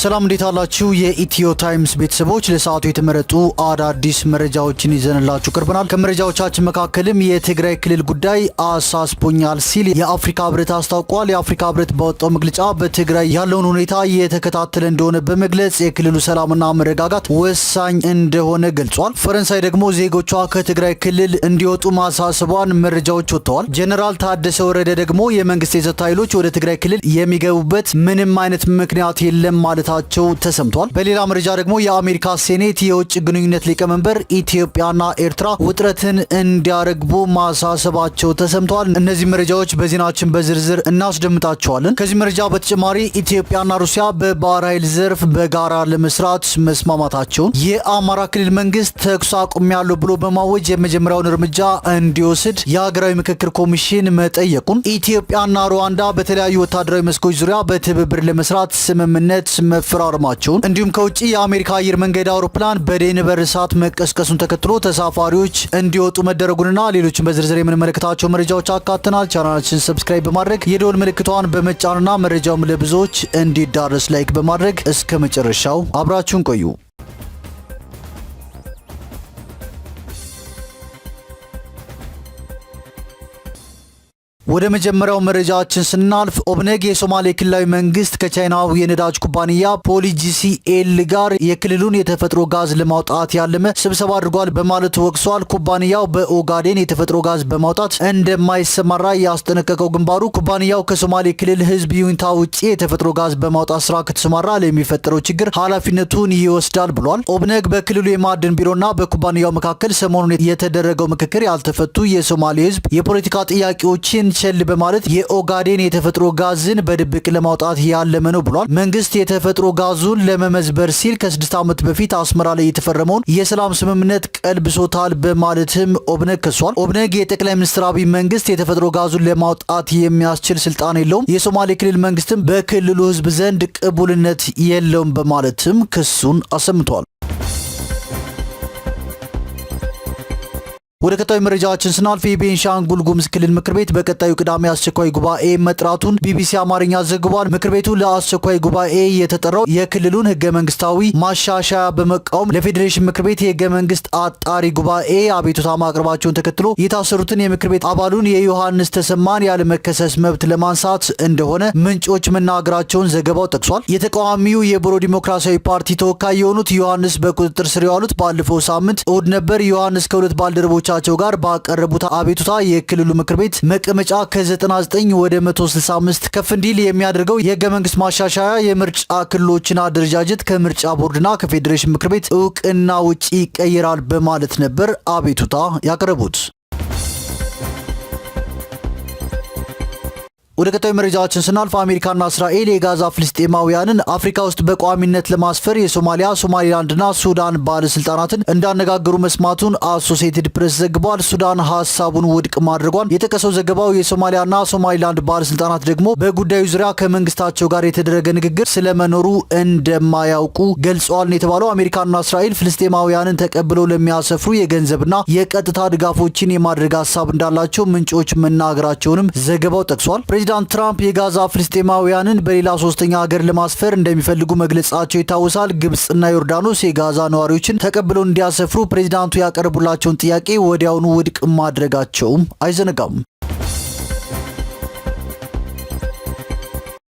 ሰላም እንዴት አላችሁ? የኢትዮ ታይምስ ቤተሰቦች ለሰዓቱ የተመረጡ አዳዲስ መረጃዎችን ይዘንላችሁ ቀርበናል። ከመረጃዎቻችን መካከልም የትግራይ ክልል ጉዳይ አሳስቦኛል ሲል የአፍሪካ ህብረት አስታውቋል። የአፍሪካ ህብረት ባወጣው መግለጫ በትግራይ ያለውን ሁኔታ እየተከታተለ እንደሆነ በመግለጽ የክልሉ ሰላምና መረጋጋት ወሳኝ እንደሆነ ገልጿል። ፈረንሳይ ደግሞ ዜጎቿ ከትግራይ ክልል እንዲወጡ ማሳሰቧን መረጃዎች ወጥተዋል። ጀነራል ታደሰ ወረደ ደግሞ የመንግስት የጸጥታ ኃይሎች ወደ ትግራይ ክልል የሚገቡበት ምንም አይነት ምክንያት የለም ማለታቸው ተሰምቷል። በሌላ መረጃ ደግሞ የአሜሪካ ሴኔት የውጭ ግንኙነት ሊቀመንበር ኢትዮጵያና ኤርትራ ውጥረትን እንዲያረግቡ ማሳሰባቸው ተሰምቷል። እነዚህ መረጃዎች በዜናችን በዝርዝር እናስደምጣቸዋለን። ከዚህ መረጃ በተጨማሪ ኢትዮጵያና ሩሲያ በባህር ኃይል ዘርፍ በጋራ ለመስራት መስማማታቸውን፣ የአማራ ክልል መንግስት ተኩስ አቁሜያለሁ ብሎ በማወጅ የመጀመሪያውን እርምጃ እንዲወስድ የሀገራዊ ምክክር ኮሚሽን መጠየቁን፣ ኢትዮጵያና ሩዋንዳ በተለያዩ ወታደራዊ መስኮች ዙሪያ በትብብር ለመስራት ስምምነት መፈራረማቸውን እንዲሁም ከውጭ የአሜሪካ አየር መንገድ አውሮፕላን በዴንቨር እሳት መቀስቀሱን ተከትሎ ተሳፋሪዎች እንዲወጡ መደረጉንና ሌሎችን በዝርዝር የምንመለከታቸው መረጃዎች አካተናል። ቻናላችን ሰብስክራይብ በማድረግ የደወል ምልክቷን በመጫንና መረጃውም ለብዙዎች እንዲዳረስ ላይክ በማድረግ እስከ መጨረሻው አብራችሁን ቆዩ። ወደ መጀመሪያው መረጃችን ስናልፍ ኦብነግ የሶማሌ ክልላዊ መንግስት ከቻይናው የነዳጅ ኩባንያ ፖሊጂሲኤል ጋር የክልሉን የተፈጥሮ ጋዝ ለማውጣት ያለመ ስብሰባ አድርጓል በማለት ወቅሷል። ኩባንያው በኦጋዴን የተፈጥሮ ጋዝ በማውጣት እንደማይሰማራ ያስጠነቀቀው ግንባሩ ኩባንያው ከሶማሌ ክልል ህዝብ ይሁንታ ውጪ የተፈጥሮ ጋዝ በማውጣት ስራ ከተሰማራ ለሚፈጠረው ችግር ኃላፊነቱን ይወስዳል ብሏል። ኦብነግ በክልሉ የማዕድን ቢሮና በኩባንያው መካከል ሰሞኑን የተደረገው ምክክር ያልተፈቱ የሶማሌ ህዝብ የፖለቲካ ጥያቄዎችን ቸል በማለት የኦጋዴን የተፈጥሮ ጋዝን በድብቅ ለማውጣት ያለመ ነው ብሏል። መንግስት የተፈጥሮ ጋዙን ለመመዝበር ሲል ከ6 ዓመት በፊት አስመራ ላይ የተፈረመውን የሰላም ስምምነት ቀልብሶታል በማለትም ኦብነግ ከሷል። ኦብነግ የጠቅላይ ሚኒስትር አብይ መንግስት የተፈጥሮ ጋዙን ለማውጣት የሚያስችል ስልጣን የለውም፣ የሶማሌ ክልል መንግስትም በክልሉ ህዝብ ዘንድ ቅቡልነት የለውም በማለትም ክሱን አሰምቷል። ወደ ቀጣዩ መረጃችን ስናልፍ የቤንሻንጉል ጉሙዝ ክልል ምክር ቤት በቀጣዩ ቅዳሜ አስቸኳይ ጉባኤ መጥራቱን ቢቢሲ አማርኛ ዘግቧል። ምክር ቤቱ ለአስቸኳይ ጉባኤ የተጠራው የክልሉን ህገ መንግስታዊ ማሻሻያ በመቃወም ለፌዴሬሽን ምክር ቤት የህገ መንግስት አጣሪ ጉባኤ አቤቱታ ማቅረባቸውን ተከትሎ የታሰሩትን የምክር ቤት አባሉን የዮሐንስ ተሰማን ያለመከሰስ መብት ለማንሳት እንደሆነ ምንጮች መናገራቸውን ዘገባው ጠቅሷል። የተቃዋሚው የቦሮ ዲሞክራሲያዊ ፓርቲ ተወካይ የሆኑት ዮሐንስ በቁጥጥር ስር የዋሉት ባለፈው ሳምንት እሁድ ነበር። ዮሐንስ ከሁለት ባልደረቦች ቸው ጋር ባቀረቡት አቤቱታ የክልሉ ምክር ቤት መቀመጫ ከ99 ወደ 165 ከፍ እንዲል የሚያደርገው የህገ መንግስት ማሻሻያ የምርጫ ክልሎችን አደረጃጀት ከምርጫ ቦርድና ከፌዴሬሽን ምክር ቤት እውቅና ውጪ ይቀየራል በማለት ነበር አቤቱታ ያቀረቡት። ወደ ቀጣዩ መረጃችን ስናልፍ አሜሪካና እስራኤል የጋዛ ፍልስጤማውያንን አፍሪካ ውስጥ በቋሚነት ለማስፈር የሶማሊያ፣ ሶማሊላንድና ሱዳን ባለስልጣናትን እንዳነጋገሩ መስማቱን አሶሲኤትድ ፕሬስ ዘግቧል። ሱዳን ሀሳቡን ውድቅ ማድረጓን የጠቀሰው ዘገባው የሶማሊያና ሶማሊላንድ ባለስልጣናት ደግሞ በጉዳዩ ዙሪያ ከመንግስታቸው ጋር የተደረገ ንግግር ስለመኖሩ እንደማያውቁ ገልጸዋል የተባለው አሜሪካና እስራኤል ፍልስጤማውያንን ተቀብለው ለሚያሰፍሩ የገንዘብና የቀጥታ ድጋፎችን የማድረግ ሀሳብ እንዳላቸው ምንጮች መናገራቸውንም ዘገባው ጠቅሷል። ፕሬዚዳንት ትራምፕ የጋዛ ፍልስጤማውያንን በሌላ ሶስተኛ ሀገር ለማስፈር እንደሚፈልጉ መግለጻቸው ይታወሳል። ግብጽና ዮርዳኖስ የጋዛ ነዋሪዎችን ተቀብለው እንዲያሰፍሩ ፕሬዚዳንቱ ያቀረቡላቸውን ጥያቄ ወዲያውኑ ውድቅ ማድረጋቸውም አይዘነጋም።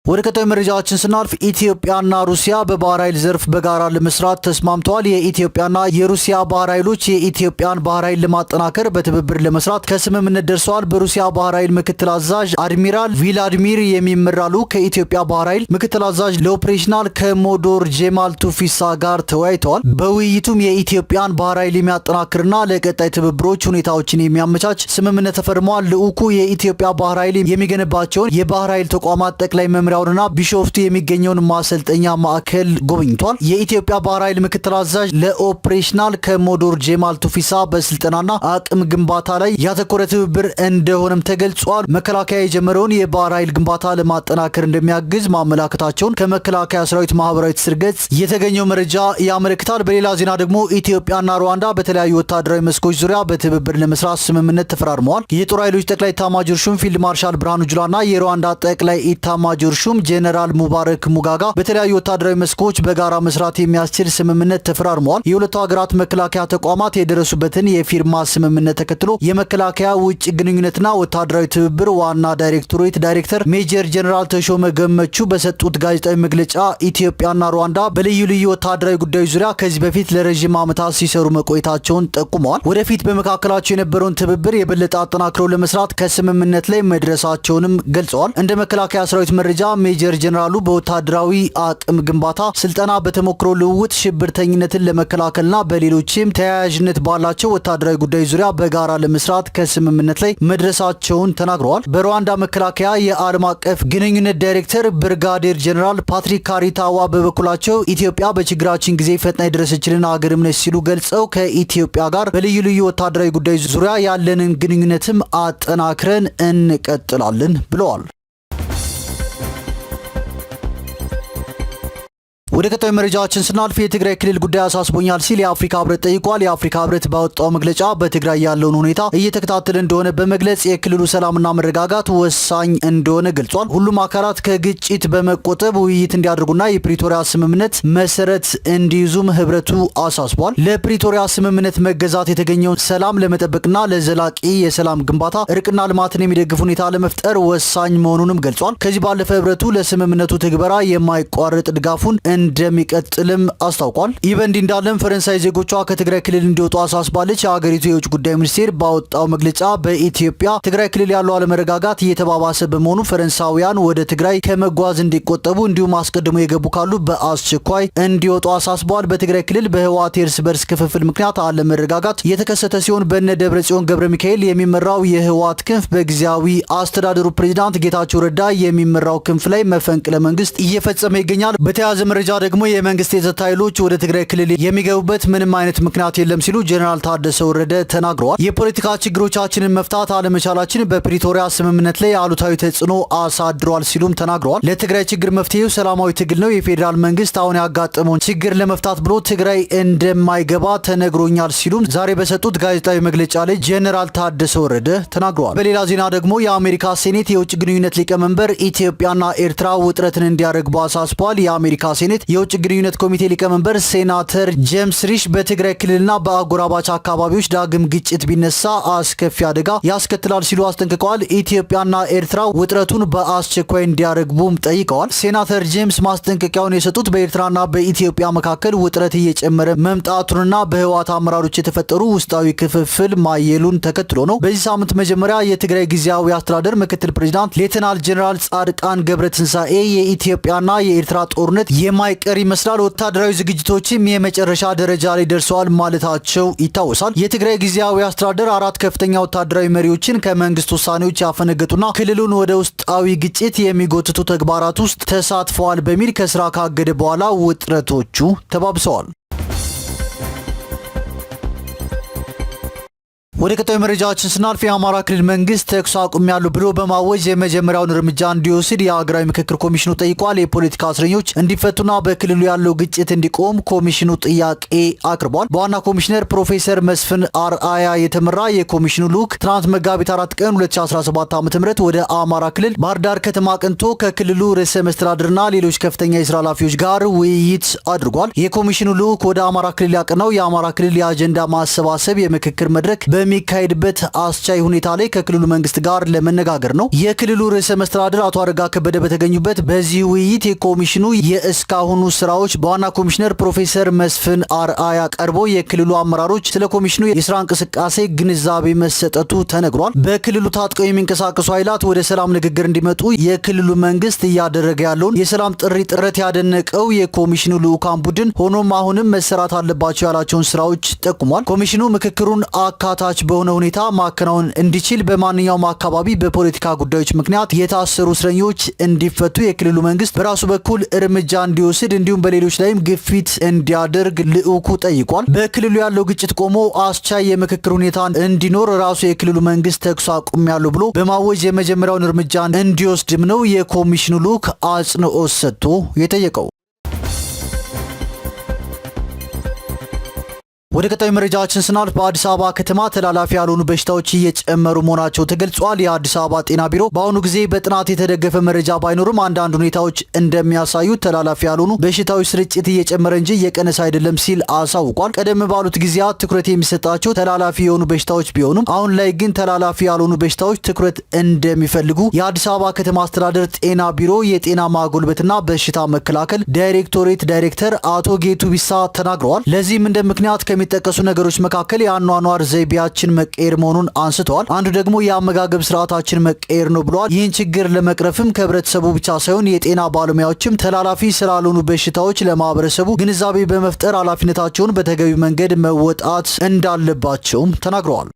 ወደ ቀጣዩ መረጃችን ስናልፍ ኢትዮጵያና ሩሲያ በባህር ኃይል ዘርፍ በጋራ ለመስራት ተስማምተዋል። የኢትዮጵያና የሩሲያ ባህር ኃይሎች የኢትዮጵያን ባህር ኃይል ለማጠናከር በትብብር ለመስራት ከስምምነት ደርሰዋል። በሩሲያ ባህር ኃይል ምክትል አዛዥ አድሚራል ቪላድሚር የሚመራሉ ከኢትዮጵያ ባህር ኃይል ምክትል አዛዥ ለኦፕሬሽናል ኮሞዶር ጄማል ቱፊሳ ጋር ተወያይተዋል። በውይይቱም የኢትዮጵያን ባህር ኃይል የሚያጠናክርና ለቀጣይ ትብብሮች ሁኔታዎችን የሚያመቻች ስምምነት ተፈርመዋል። ልዑኩ የኢትዮጵያ ባህር ኃይል የሚገነባቸውን የባህር ኃይል ተቋማት ጠቅላይ መምሪያ ና ቢሾፍቱ የሚገኘውን ማሰልጠኛ ማዕከል ጎብኝቷል። የኢትዮጵያ ባህር ኃይል ምክትል አዛዥ ለኦፕሬሽናል ኮሞዶር ጄማል ቱፊሳ በስልጠናና አቅም ግንባታ ላይ ያተኮረ ትብብር እንደሆነም ተገልጿል። መከላከያ የጀመረውን የባህር ኃይል ግንባታ ለማጠናከር እንደሚያግዝ ማመላከታቸውን ከመከላከያ ሰራዊት ማህበራዊ ትስስር ገጽ የተገኘው መረጃ ያመለክታል። በሌላ ዜና ደግሞ ኢትዮጵያና ሩዋንዳ በተለያዩ ወታደራዊ መስኮች ዙሪያ በትብብር ለመስራት ስምምነት ተፈራርመዋል። የጦር ኃይሎች ጠቅላይ ኢታማጆር ሹም ፊልድ ማርሻል ብርሃኑ ጁላና የሩዋንዳ ጠቅላይ ኢታማጆር ሹም ጄኔራል ሙባረክ ሙጋጋ በተለያዩ ወታደራዊ መስኮች በጋራ መስራት የሚያስችል ስምምነት ተፈራርመዋል። የሁለቱ ሀገራት መከላከያ ተቋማት የደረሱበትን የፊርማ ስምምነት ተከትሎ የመከላከያ ውጭ ግንኙነትና ወታደራዊ ትብብር ዋና ዳይሬክቶሬት ዳይሬክተር ሜጀር ጄኔራል ተሾመ ገመቹ በሰጡት ጋዜጣዊ መግለጫ ኢትዮጵያና ሩዋንዳ በልዩ ልዩ ወታደራዊ ጉዳዮች ዙሪያ ከዚህ በፊት ለረጅም ዓመታት ሲሰሩ መቆየታቸውን ጠቁመዋል። ወደፊት በመካከላቸው የነበረውን ትብብር የበለጠ አጠናክረው ለመስራት ከስምምነት ላይ መድረሳቸውንም ገልጸዋል። እንደ መከላከያ ሰራዊት መረጃ ሜጀር ጄኔራሉ በወታደራዊ አቅም ግንባታ፣ ስልጠና፣ በተሞክሮ ልውውጥ፣ ሽብርተኝነትን ለመከላከልና በሌሎችም ተያያዥነት ባላቸው ወታደራዊ ጉዳዮች ዙሪያ በጋራ ለመስራት ከስምምነት ላይ መድረሳቸውን ተናግረዋል። በሩዋንዳ መከላከያ የዓለም አቀፍ ግንኙነት ዳይሬክተር ብርጋዴር ጄኔራል ፓትሪክ ካሪታዋ በበኩላቸው ኢትዮጵያ በችግራችን ጊዜ ፈጥና የደረሰችልን ሀገርም ነች ሲሉ ገልጸው ከኢትዮጵያ ጋር በልዩ ልዩ ወታደራዊ ጉዳዮች ዙሪያ ያለንን ግንኙነትም አጠናክረን እንቀጥላለን ብለዋል። ወደ ቀጣዩ መረጃችን ስናልፍ የትግራይ ክልል ጉዳይ አሳስቦኛል ሲል የአፍሪካ ህብረት ጠይቋል። የአፍሪካ ህብረት ባወጣው መግለጫ በትግራይ ያለውን ሁኔታ እየተከታተለ እንደሆነ በመግለጽ የክልሉ ሰላምና መረጋጋት ወሳኝ እንደሆነ ገልጿል። ሁሉም አካላት ከግጭት በመቆጠብ ውይይት እንዲያደርጉና የፕሪቶሪያ ስምምነት መሰረት እንዲይዙም ህብረቱ አሳስቧል። ለፕሪቶሪያ ስምምነት መገዛት የተገኘውን ሰላም ለመጠበቅና ለዘላቂ የሰላም ግንባታ እርቅና ልማትን የሚደግፍ ሁኔታ ለመፍጠር ወሳኝ መሆኑንም ገልጿል። ከዚህ ባለፈ ህብረቱ ለስምምነቱ ትግበራ የማይቋረጥ ድጋፉን እንደሚቀጥልም አስታውቋል። ይህ በእንዲህ እንዳለም ፈረንሳይ ዜጎቿ ከትግራይ ክልል እንዲወጡ አሳስባለች። የሀገሪቱ የውጭ ጉዳይ ሚኒስቴር ባወጣው መግለጫ በኢትዮጵያ ትግራይ ክልል ያለው አለመረጋጋት እየተባባሰ በመሆኑ ፈረንሳውያን ወደ ትግራይ ከመጓዝ እንዲቆጠቡ እንዲሁም አስቀድሞ የገቡ ካሉ በአስቸኳይ እንዲወጡ አሳስበዋል። በትግራይ ክልል በህወሓት የእርስ በርስ ክፍፍል ምክንያት አለመረጋጋት የተከሰተ ሲሆን በነ ደብረጽዮን ገብረ ሚካኤል የሚመራው የህወሓት ክንፍ በጊዜያዊ አስተዳደሩ ፕሬዝዳንት ጌታቸው ረዳ የሚመራው ክንፍ ላይ መፈንቅለ መንግስት እየፈጸመ ይገኛል። በተያያዘ መረጃ ደግሞ የመንግስት የጸጥታ ኃይሎች ወደ ትግራይ ክልል የሚገቡበት ምንም አይነት ምክንያት የለም ሲሉ ጄኔራል ታደሰ ወረደ ተናግረዋል። የፖለቲካ ችግሮቻችንን መፍታት አለመቻላችን በፕሪቶሪያ ስምምነት ላይ አሉታዊ ተጽዕኖ አሳድሯል ሲሉም ተናግረዋል። ለትግራይ ችግር መፍትሄው ሰላማዊ ትግል ነው። የፌዴራል መንግስት አሁን ያጋጠመውን ችግር ለመፍታት ብሎ ትግራይ እንደማይገባ ተነግሮኛል ሲሉም ዛሬ በሰጡት ጋዜጣዊ መግለጫ ላይ ጄኔራል ታደሰ ወረደ ተናግረዋል። በሌላ ዜና ደግሞ የአሜሪካ ሴኔት የውጭ ግንኙነት ሊቀመንበር ኢትዮጵያና ኤርትራ ውጥረትን እንዲያረግቡ አሳስበዋል። የአሜሪካ ሴኔት የውጭ ግንኙነት ኮሚቴ ሊቀመንበር ሴናተር ጄምስ ሪሽ በትግራይ ክልልና በአጎራባች አካባቢዎች ዳግም ግጭት ቢነሳ አስከፊ አደጋ ያስከትላል ሲሉ አስጠንቅቀዋል። ኢትዮጵያና ኤርትራ ውጥረቱን በአስቸኳይ እንዲያረግቡም ጠይቀዋል። ሴናተር ጄምስ ማስጠንቀቂያውን የሰጡት በኤርትራና በኢትዮጵያ መካከል ውጥረት እየጨመረ መምጣቱንና በህወሓት አመራሮች የተፈጠሩ ውስጣዊ ክፍፍል ማየሉን ተከትሎ ነው። በዚህ ሳምንት መጀመሪያ የትግራይ ጊዜያዊ አስተዳደር ምክትል ፕሬዚዳንት ሌተናል ጄኔራል ጻድቃን ገብረትንሳኤ የኢትዮጵያና የኤርትራ ጦርነት የማይቀር ይመስላል፣ ወታደራዊ ዝግጅቶችም የመጨረሻ ደረጃ ላይ ደርሰዋል ማለታቸው ይታወሳል። የትግራይ ጊዜያዊ አስተዳደር 4 ከፍተኛ ወታደራዊ መሪዎችን ከመንግስት ውሳኔዎች ያፈነገጡና ክልሉን ወደ ውስጣዊ ግጭት የሚጎትቱ ተግባራት ውስጥ ተሳትፈዋል በሚል ከስራ ካገደ በኋላ ውጥረቶቹ ተባብሰዋል። ወደ ቀጣዩ መረጃችን ስናልፍ የአማራ ክልል መንግስት ተኩስ አቁሜያለሁ ብሎ በማወጅ የመጀመሪያውን እርምጃ እንዲወስድ የሀገራዊ ምክክር ኮሚሽኑ ጠይቋል። የፖለቲካ እስረኞች እንዲፈቱና በክልሉ ያለው ግጭት እንዲቆም ኮሚሽኑ ጥያቄ አቅርቧል። በዋና ኮሚሽነር ፕሮፌሰር መስፍን አርአያ የተመራ የኮሚሽኑ ልዑክ ትናንት መጋቢት 4 ቀን 2017 ዓ.ም ወደ አማራ ክልል ባህር ዳር ከተማ አቅንቶ ከክልሉ ርዕሰ መስተዳድርና ሌሎች ከፍተኛ የስራ ኃላፊዎች ጋር ውይይት አድርጓል። የኮሚሽኑ ልዑክ ወደ አማራ ክልል ያቀናው የአማራ ክልል የአጀንዳ ማሰባሰብ የምክክር መድረክ በሚካሄድበት አስቻይ ሁኔታ ላይ ከክልሉ መንግስት ጋር ለመነጋገር ነው። የክልሉ ርዕሰ መስተዳድር አቶ አረጋ ከበደ በተገኙበት በዚህ ውይይት የኮሚሽኑ የእስካሁኑ ስራዎች በዋና ኮሚሽነር ፕሮፌሰር መስፍን አርአያ ቀርቦ የክልሉ አመራሮች ስለ ኮሚሽኑ የስራ እንቅስቃሴ ግንዛቤ መሰጠቱ ተነግሯል። በክልሉ ታጥቀው የሚንቀሳቀሱ ኃይላት ወደ ሰላም ንግግር እንዲመጡ የክልሉ መንግስት እያደረገ ያለውን የሰላም ጥረት ያደነቀው የኮሚሽኑ ልዑካን ቡድን ሆኖም አሁንም መሰራት አለባቸው ያላቸውን ስራዎች ጠቁሟል። ኮሚሽኑ ምክክሩን አካታች በሆነ ሁኔታ ማከናወን እንዲችል በማንኛውም አካባቢ በፖለቲካ ጉዳዮች ምክንያት የታሰሩ እስረኞች እንዲፈቱ የክልሉ መንግስት በራሱ በኩል እርምጃ እንዲወስድ እንዲሁም በሌሎች ላይም ግፊት እንዲያደርግ ልዑኩ ጠይቋል። በክልሉ ያለው ግጭት ቆሞ አስቻይ የምክክር ሁኔታ እንዲኖር ራሱ የክልሉ መንግስት ተኩስ አቁሜያለሁ ብሎ በማወጅ የመጀመሪያውን እርምጃ እንዲወስድም ነው የኮሚሽኑ ልዑክ አጽንኦት ሰጥቶ የጠየቀው። ወደ ቀጣዩ መረጃችን ስናልፍ በአዲስ አበባ ከተማ ተላላፊ ያልሆኑ በሽታዎች እየጨመሩ መሆናቸው ተገልጿል። የአዲስ አበባ ጤና ቢሮ በአሁኑ ጊዜ በጥናት የተደገፈ መረጃ ባይኖርም አንዳንድ ሁኔታዎች እንደሚያሳዩት ተላላፊ ያልሆኑ በሽታዎች ስርጭት እየጨመረ እንጂ እየቀነሰ አይደለም ሲል አሳውቋል። ቀደም ባሉት ጊዜያት ትኩረት የሚሰጣቸው ተላላፊ የሆኑ በሽታዎች ቢሆኑም አሁን ላይ ግን ተላላፊ ያልሆኑ በሽታዎች ትኩረት እንደሚፈልጉ የአዲስ አበባ ከተማ አስተዳደር ጤና ቢሮ የጤና ማጎልበትና በሽታ መከላከል ዳይሬክቶሬት ዳይሬክተር አቶ ጌቱ ቢሳ ተናግረዋል። ለዚህም እንደ ምክንያት ከሚጠቀሱ ነገሮች መካከል የአኗኗር ዘይቤያችን መቀየር መሆኑን አንስተዋል። አንዱ ደግሞ የአመጋገብ ስርዓታችን መቀየር ነው ብለዋል። ይህን ችግር ለመቅረፍም ከህብረተሰቡ ብቻ ሳይሆን የጤና ባለሙያዎችም ተላላፊ ስላልሆኑ በሽታዎች ለማህበረሰቡ ግንዛቤ በመፍጠር ኃላፊነታቸውን በተገቢ መንገድ መወጣት እንዳለባቸውም ተናግረዋል።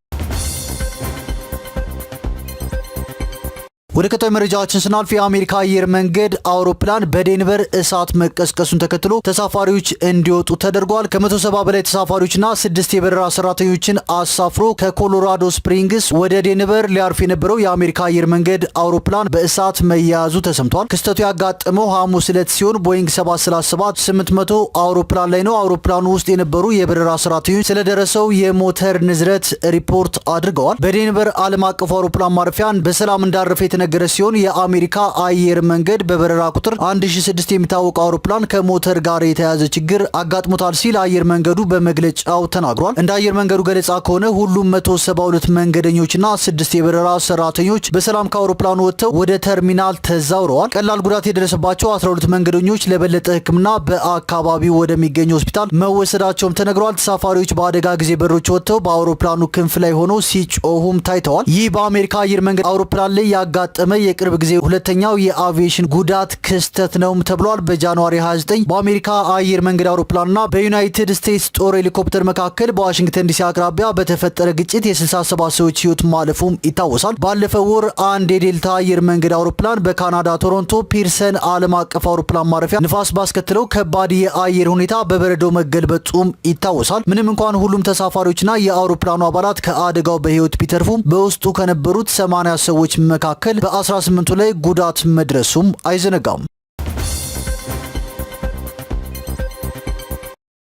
ወደ ቀጣዩ መረጃችን ስናልፍ የአሜሪካ አየር መንገድ አውሮፕላን በዴንቨር እሳት መቀስቀሱን ተከትሎ ተሳፋሪዎች እንዲወጡ ተደርጓል። ከ170 በላይ ተሳፋሪዎችና 6 የበረራ ሰራተኞችን አሳፍሮ ከኮሎራዶ ስፕሪንግስ ወደ ዴንቨር ሊያርፍ የነበረው የአሜሪካ አየር መንገድ አውሮፕላን በእሳት መያያዙ ተሰምቷል። ክስተቱ ያጋጠመው ሐሙስ ዕለት ሲሆን ቦይንግ 737-800 አውሮፕላን ላይ ነው። አውሮፕላኑ ውስጥ የነበሩ የበረራ ሰራተኞች ስለደረሰው የሞተር ንዝረት ሪፖርት አድርገዋል። በዴንቨር ዓለም አቀፍ አውሮፕላን ማረፊያን በሰላም እንዳረፈ ነገረ ሲሆን የአሜሪካ አየር መንገድ በበረራ ቁጥር 1006 የሚታወቅ አውሮፕላን ከሞተር ጋር የተያያዘ ችግር አጋጥሞታል ሲል አየር መንገዱ በመግለጫው ተናግሯል። እንደ አየር መንገዱ ገለጻ ከሆነ ሁሉም 172 መንገደኞችና 6 የበረራ ሰራተኞች በሰላም ከአውሮፕላኑ ወጥተው ወደ ተርሚናል ተዛውረዋል። ቀላል ጉዳት የደረሰባቸው 12 መንገደኞች ለበለጠ ሕክምና በአካባቢው ወደሚገኝ ሆስፒታል መወሰዳቸውም ተነግሯል። ተሳፋሪዎች በአደጋ ጊዜ በሮች ወጥተው በአውሮፕላኑ ክንፍ ላይ ሆነው ሲጮሁም ታይተዋል። ይህ በአሜሪካ አየር መንገድ አውሮፕላን ላይ ያጋጠመ የቅርብ ጊዜ ሁለተኛው የአቪዬሽን ጉዳት ክስተት ነው ተብሏል። በጃንዋሪ 29 በአሜሪካ አየር መንገድ አውሮፕላንና በዩናይትድ ስቴትስ ጦር ሄሊኮፕተር መካከል በዋሽንግተን ዲሲ አቅራቢያ በተፈጠረ ግጭት የ67 ሰዎች ህይወት ማለፉም ይታወሳል። ባለፈው ወር አንድ የዴልታ አየር መንገድ አውሮፕላን በካናዳ ቶሮንቶ ፒርሰን ዓለም አቀፍ አውሮፕላን ማረፊያ ንፋስ ባስከትለው ከባድ የአየር ሁኔታ በበረዶ መገልበጡም ይታወሳል። ምንም እንኳን ሁሉም ተሳፋሪዎችና የአውሮፕላኑ አባላት ከአደጋው በህይወት ቢተርፉም በውስጡ ከነበሩት 80 ሰዎች መካከል በ18ቱ ላይ ጉዳት መድረሱም አይዘነጋም።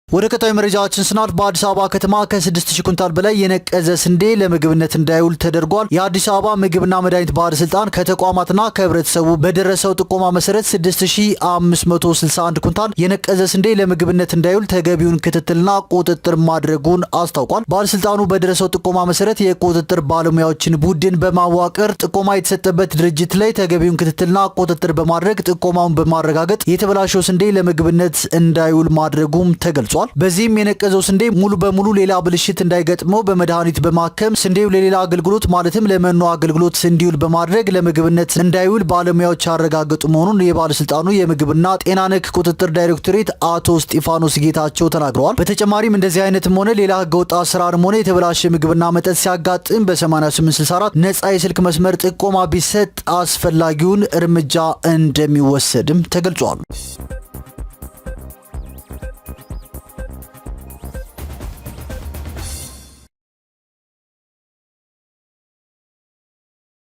ወደ ቀጣዩ መረጃችን ስናልፍ በአዲስ አበባ ከተማ ከ6000 ኩንታል በላይ የነቀዘ ስንዴ ለምግብነት እንዳይውል ተደርጓል። የአዲስ አበባ ምግብና መድኃኒት ባለስልጣን ከተቋማትና ከህብረተሰቡ በደረሰው ጥቆማ መሰረት 6561 ኩንታል የነቀዘ ስንዴ ለምግብነት እንዳይውል ተገቢውን ክትትልና ቁጥጥር ማድረጉን አስታውቋል። ባለስልጣኑ በደረሰው ጥቆማ መሰረት የቁጥጥር ባለሙያዎችን ቡድን በማዋቀር ጥቆማ የተሰጠበት ድርጅት ላይ ተገቢውን ክትትልና ቁጥጥር በማድረግ ጥቆማውን በማረጋገጥ የተበላሸው ስንዴ ለምግብነት እንዳይውል ማድረጉም ተገልጿል። በዚህም የነቀዘው ስንዴ ሙሉ በሙሉ ሌላ ብልሽት እንዳይገጥመው በመድኃኒት በማከም ስንዴው ለሌላ አገልግሎት ማለትም ለመኖ አገልግሎት እንዲውል በማድረግ ለምግብነት እንዳይውል ባለሙያዎች ያረጋገጡ መሆኑን የባለስልጣኑ የምግብና ጤና ነክ ቁጥጥር ዳይሬክቶሬት አቶ እስጢፋኖስ ጌታቸው ተናግረዋል። በተጨማሪም እንደዚህ አይነትም ሆነ ሌላ ህገወጥ አሰራርም ሆነ የተበላሸ ምግብና መጠጥ ሲያጋጥም በ8864 ነጻ የስልክ መስመር ጥቆማ ቢሰጥ አስፈላጊውን እርምጃ እንደሚወሰድም ተገልጿል።